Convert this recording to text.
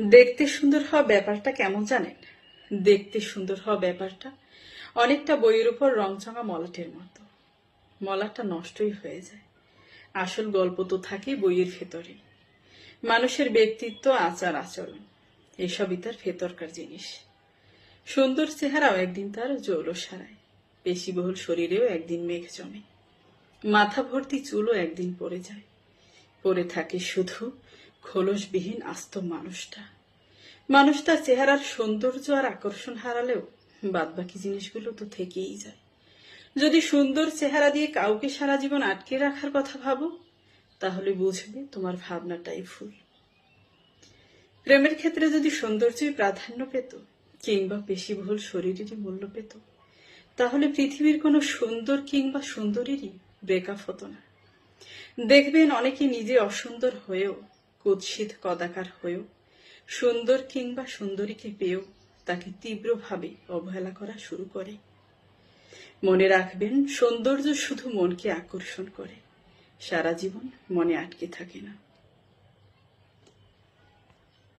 দেখতে সুন্দর হওয়া ব্যাপারটা কেমন জানেন? দেখতে সুন্দর হওয়া ব্যাপারটা অনেকটা বইয়ের উপর রংচঙা মলাটের মতো। মলাটটা নষ্টই হয়ে যায়। আসল গল্প তো থাকে বইয়ের ভেতরে। মানুষের ব্যক্তিত্ব, আচার আচরণ এসবই তার ভেতরকার জিনিস। সুন্দর চেহারাও একদিন তার জৌলস হারায়, পেশিবহুল শরীরেও একদিন মেঘ জমে, মাথা ভর্তি চুলও একদিন পড়ে যায়। পড়ে থাকে শুধু খোলসবিহীন আস্ত মানুষটার চেহারার সৌন্দর্য আর আকর্ষণ হারালেও বাদবাকি জিনিসগুলো তো থেকেই যায়। যদি সুন্দর চেহারা দিয়ে কাউকে সারা জীবন আটকে রাখার কথা ভাবো, তাহলে বুঝবে তোমার ভাবনাটাই ভুল। প্রেমের ক্ষেত্রে যদি সৌন্দর্যই প্রাধান্য পেত, কিংবা পেশিবহুল শরীরেরই মূল্য পেত, তাহলে পৃথিবীর কোনো সুন্দর কিংবা সুন্দরীরই ব্রেকআপ হতো না। দেখবেন অনেকে নিজে অসুন্দর হয়েও, কুৎসিত কদাকার হয়েও, সুন্দর কিংবা সুন্দরীকে পেয়েও তাকে তীব্রভাবে অবহেলা করা শুরু করে। মনে রাখবেন, সৌন্দর্য শুধু মনকে আকর্ষণ করে, সারা জীবন মনে আটকে থাকে না।